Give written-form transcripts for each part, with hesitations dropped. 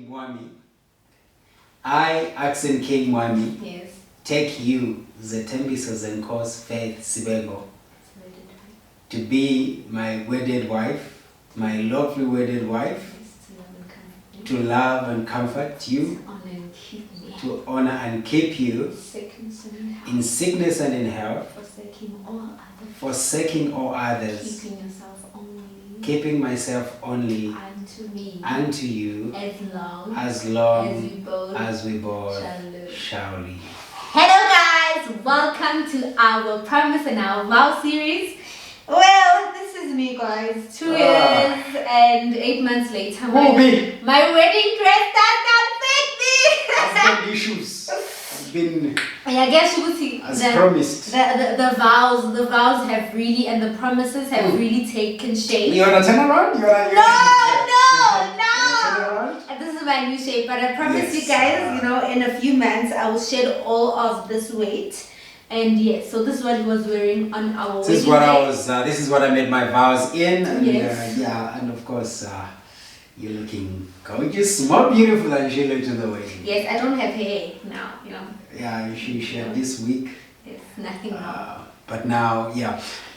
King Mwami. I, Accent King Mwami, Yes. take you, Zetembiso Zenkos Faith Sibego, to be my wedded wife, my lovely wedded wife, to love and comfort you, to honor and keep you in sickness and in health, forsaking all others, keeping myself only unto you as long as we both shall live. Hello guys, welcome to our Promise and our Vow series. Well, this is me guys, 2 years and 8 months later. My wedding dress does not fit me. I've got issues. I've been I guess you would see as promised. The vows have really, and the promises have really taken shape. You wanna turn around? No. This is my new shape, but I promise you guys, in a few months I will shed all of this weight. And yes, so this is what he was wearing on our wedding day. This is what I made my vows in, and yes. and of course, you're looking gorgeous, more beautiful than she looked in the wedding. Yes, I don't have hair now, Yeah, she had this week. Yes, nothing wrong. But now,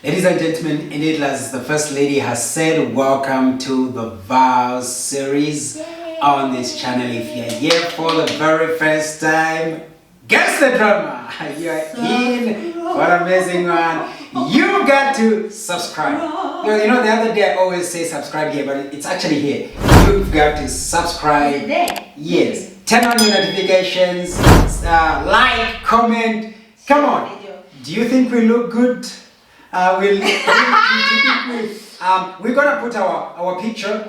ladies and gentlemen, indeed, as the First Lady has said, welcome to the Vows series. Yay. On this channel. If you're here for the very first time, guess the drama. You're in for an amazing one. You've got to subscribe. The other day I always say subscribe here, but it's actually here. You've got to subscribe. Is it there? Yes. Turn on your notifications. Like, comment. Come on. Do you think we look good? We're gonna put our picture,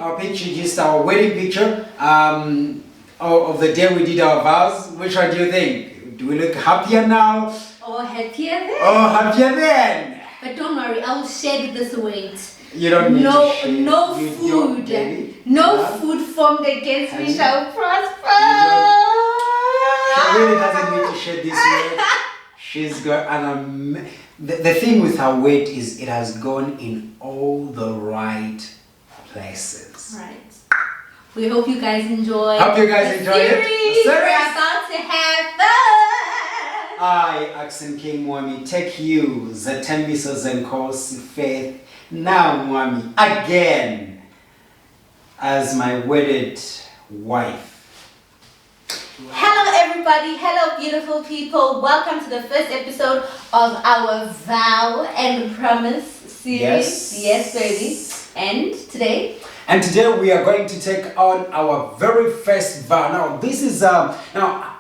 just our wedding picture, of the day we did our vows. Which one do you think? Do we look happier now? Or happier then? Oh, happier then! But don't worry, I will shed this weight. You don't need to shed. No food. Food formed against me shall prosper. She really doesn't need to shed this weight. She's got the thing with her weight is it has gone in all the right places. Right. We hope you guys enjoy. Hope you guys enjoy it. We're about to have fun. I, Accent King Mwami, take you, Zetembiso Zenkos Faith, now Mwami, again, as my wedded wife. Hello everybody, hello beautiful people. Welcome to the first episode of our Vow and Promise series. Yes, baby. And today we are going to take on our very first vow. Now this is now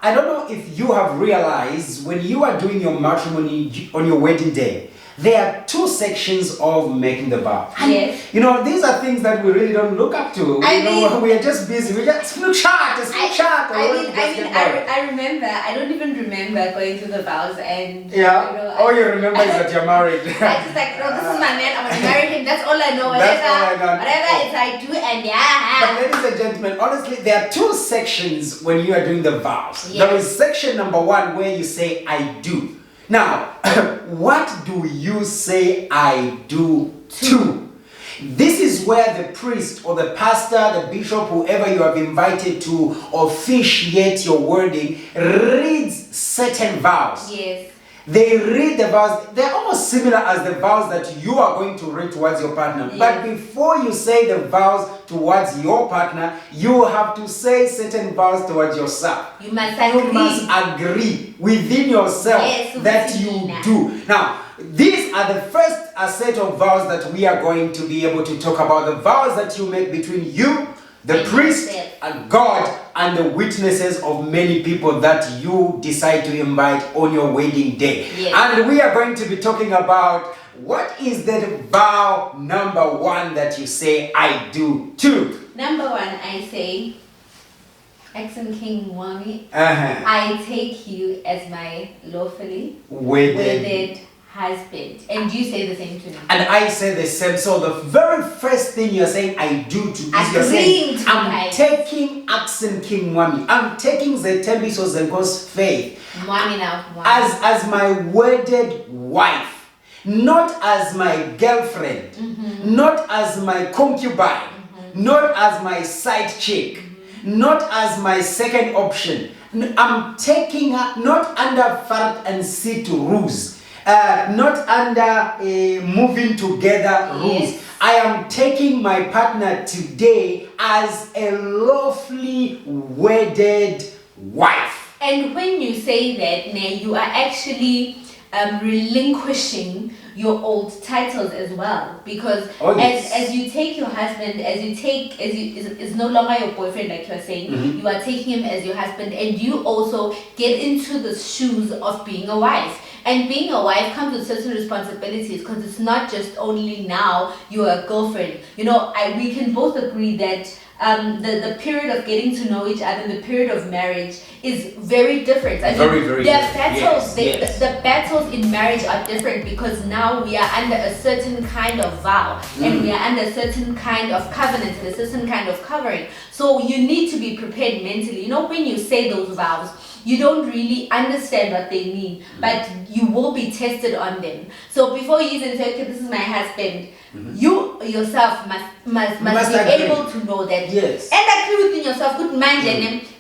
I don't know if you have realized when you are doing your matrimony on your wedding day, there are 2 sections of making the vow. Yes. These are things that we really don't look up to. We are just busy. We just look chart. I remember. I don't even remember going through the vows and. Yeah. All you remember is that you're married. I just like, no, this is my man. I'm gonna marry him. That's all I know. Whatever it's I do and But ladies and gentlemen, honestly, there are 2 sections when you are doing the vows. Yes. There is section number 1 where you say I do. Now, what do you say I do to? This is where the priest or the pastor, the bishop, whoever you have invited to officiate your wedding reads certain vows. Yes. They read the vows. They're almost similar as the vows that you are going to read towards your partner. Yes. But before you say the vows towards your partner, you have to say certain vows towards yourself. You must agree within yourself that you do. Now, these are the first set of vows that we are going to be able to talk about. The vows that you make between you, the priest, and God, and the witnesses of many people that you decide to invite on your wedding day. Yes. And we are going to be talking about what is the vow number 1 that you say I do to. Number 1, I say, Accent King Mwami, I take you as my lawfully wedded husband. And you say the same to me. And I say the same. So the very first thing you're saying I do to is you're saying I'm taking Accent King Mwami. I'm taking Zetembiso Zenkos Faith as my wedded wife. Not as my girlfriend. Not as my concubine. Not as my side chick. not as my second option. I'm taking her not under fart and sit rules, not under moving together rules. Yes. I am taking my partner today as a lawfully wedded wife. And when you say that, you are actually relinquishing your old titles as well, because as you take your husband, is no longer your boyfriend, like you're saying. You are taking him as your husband, and you also get into the shoes of being a wife. And being a wife comes with certain responsibilities, because it's not just only now you're a girlfriend. We can both agree that the period of getting to know each other and the period of marriage is very different. Very different. Battles, the battles in marriage are different, because now we are under a certain kind of vow, and we are under a certain kind of covenant and a certain kind of covering. So you need to be prepared mentally. When you say those vows, you don't really understand what they mean, but you will be tested on them. So before you even say, okay, this is my husband, you yourself must be able to know that. Yes. And agree within yourself, good mind,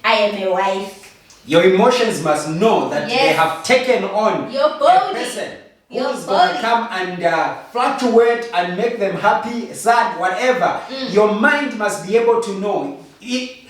I am a wife. Your emotions must know that they have taken on your body, a person who is going to come and fluctuate and make them happy, sad, whatever. Your mind must be able to know.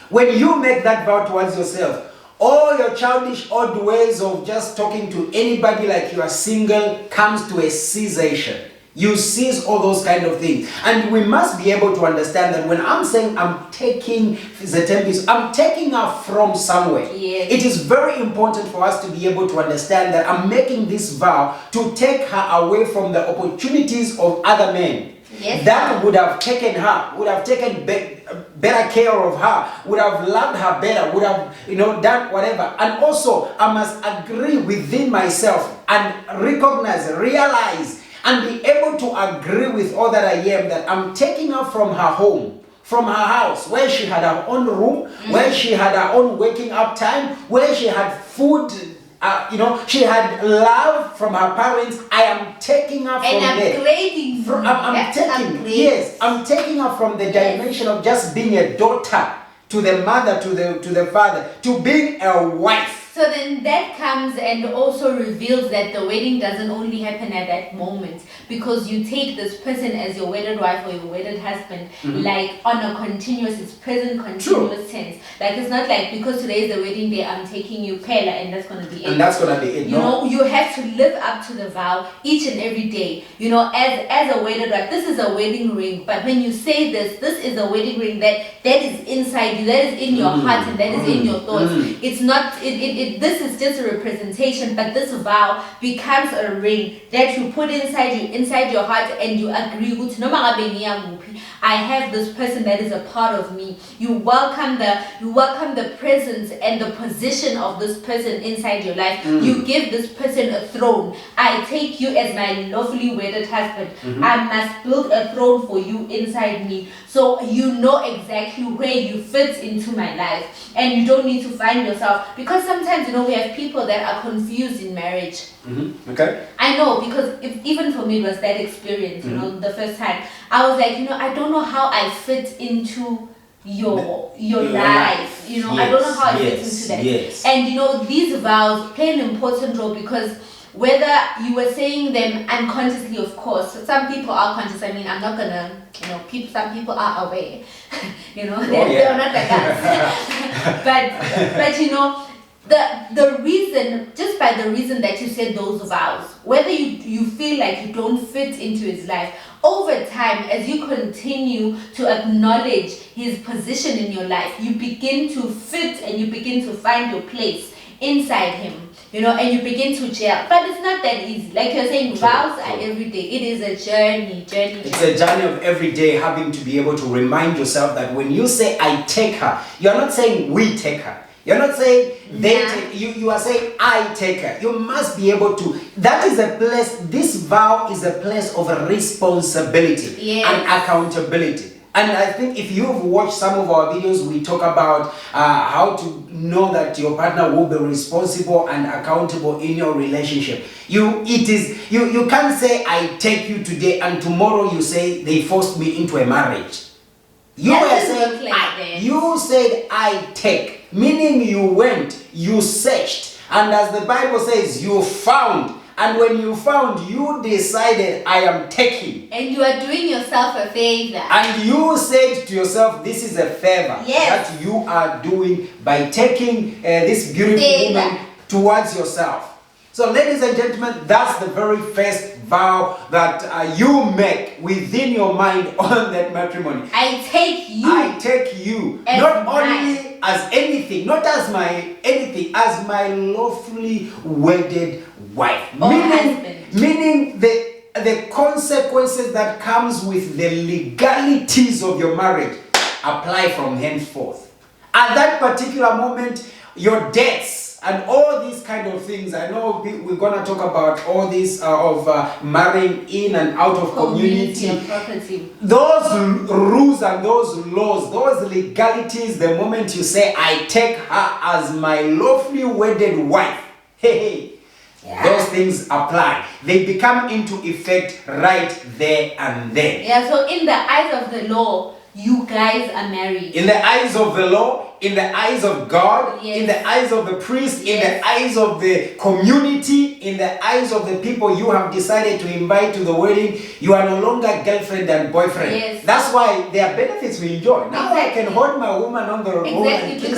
When you make that vow towards yourself, all your childish odd ways of just talking to anybody like you are single comes to a cessation. You cease all those kind of things. And we must be able to understand that when I'm saying I'm taking the tempest, I'm taking her from somewhere. Yes. It is very important for us to be able to understand that I'm making this vow to take her away from the opportunities of other men. Yes. That would have taken her, would have taken better care of her, would have loved her better, would have, done whatever. And also, I must agree within myself and recognize, realize, and be able to agree with all that I am, that I'm taking her from her home, from her house, where she had her own room, where she had her own waking up time, where she had food. She had love from her parents. I am taking her from there. I'm taking her from the dimension of just being a daughter to the mother, to the father, to being a wife. So then that comes and also reveals that the wedding doesn't only happen at that moment, because you take this person as your wedded wife or your wedded husband, like on a continuous, it's present continuous tense. Like it's not like because today is the wedding day, I'm taking you Pella and that's going to be it. And that's going to be it. You have to live up to the vow each and every day. As a wedded wife, this is a wedding ring. But when you say this is a wedding ring that is inside you, that is in your heart and that is in your thoughts. It's not, this is just a representation, but this vow becomes a ring that you put inside your heart, and you agree with, no matter I have this person that is a part of me. You welcome the presence and the position of this person inside your life. You give this person a throne. I take you as my lawfully wedded husband. I must build a throne for you inside me, so you know exactly where you fit into my life, and you don't need to find yourself, because sometimes we have people that are confused in marriage. Okay. I know, because even for me it was that experience. The first time I was like, I don't know how I fit into your life. Yes, I don't know how I fit into that. Yes. And these vows play an important role, because whether you were saying them unconsciously, of course, some people are conscious. I mean, I'm not gonna, some people are aware. They're not like us. but the reason, just by the reason that you said those vows, whether you feel like you don't fit into his life, over time, as you continue to acknowledge his position in your life, you begin to fit and you begin to find your place inside him. And you begin to gel. But it's not that easy. Like you're saying, vows are every day. It is a journey. It's a journey of every day, having to be able to remind yourself that when you say I take her, you're not saying we take her. You're not saying they take, you are saying I take her. You must be able to. That is a place, this vow is a place of responsibility and accountability. And I think if you've watched some of our videos, we talk about how to know that your partner will be responsible and accountable in your relationship. You can't say I take you today and tomorrow you say they forced me into a marriage. You were Doesn't saying, look like that. you said, I take, meaning you went, you searched, and as the Bible says, you found. And when you found, you decided, I am taking. And you are doing yourself a favor. And you said to yourself, this is a favor that you are doing by taking this beautiful woman towards yourself. So ladies and gentlemen, that's the very first vow that you make within your mind on that matrimony. I take you. I take you. As Not mine. only as anything, not as my anything, as my lawfully wedded wife. Or husband. Meaning the consequences that comes with the legalities of your marriage apply from henceforth. At that particular moment, your debts and all these kind of things. I know we're gonna talk about all this of marrying in and out of community. And property. Those rules and those laws, those legalities, the moment you say, I take her as my lawfully wedded wife, those things apply. They become into effect right there and then. Yeah, so in the eyes of the law, you guys are married. In the eyes of the law, in the eyes of God, in the eyes of the priest, in the eyes of the community, in the eyes of the people you have decided to invite to the wedding, you are no longer girlfriend and boyfriend. Yes. That's why there are benefits we enjoy. Now I can hold my woman on the road and kiss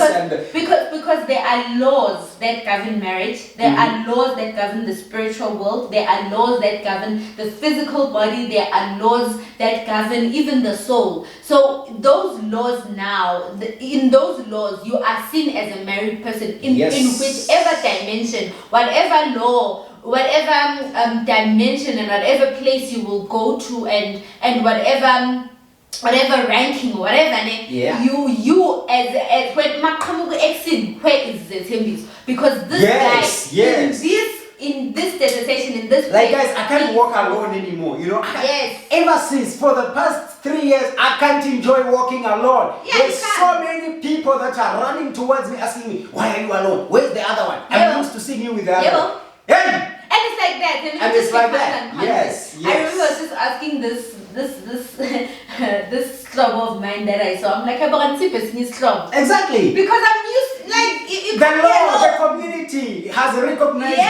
because there are laws that govern marriage. There are laws that govern the spiritual world. There are laws that govern the physical body. There are laws that govern even the soul. So those laws now, in those laws, you are seen as a married person in whichever dimension, whatever law, whatever dimension and whatever place you will go to, and whatever ranking, whatever you as when Makamugu exit, where is the Timbis? Because this guy in this dispensation, in this like guys, I can't walk alone anymore. You know, ever since for the past 3 years, I can't enjoy walking alone. There's so many people that are running towards me asking me, why are you alone? Where's the other one? I'm used to seeing you with the other one. And it's like that. And it's like that. Yes. I remember I was just asking this club of mine that I saw. I'm like, club. Exactly. Because I'm used, like, the law, the community has recognized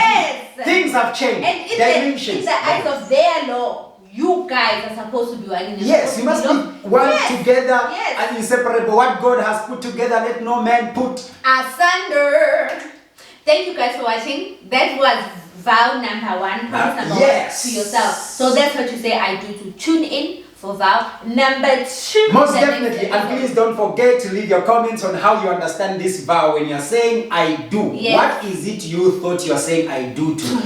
things have changed. And in the eyes of their law, you guys are supposed to be one. Yes, you must be one together and inseparable. What God has put together, let no man put asunder. Thank you guys for watching. That was vow number 1, promise number 1 to yourself. So that's what you say I do to tune in for vow number 2. Most definitely. And please don't forget to leave your comments on how you understand this vow. When you're saying I do, what is it you thought you're saying I do to?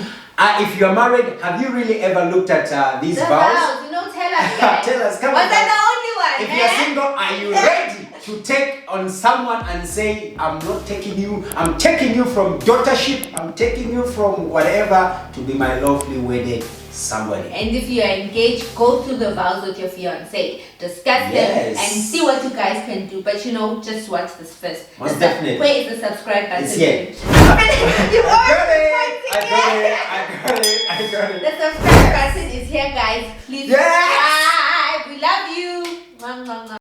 If you're married, have you really ever looked at these vows? You know, tell us guys. Tell us, come Was on. I the only one? If you're single, are you ready to take on someone and say, I'm not taking you, I'm taking you from daughtership, I'm taking you from whatever to be my lovely wedded somebody. And if you are engaged, go through the vows with your fiancé, discuss them and see what you guys can do. But you know, just watch this first. Most definitely. Where is the subscribe button? It's here. You I got it. The subscribe button is here, guys. Please subscribe. We love you.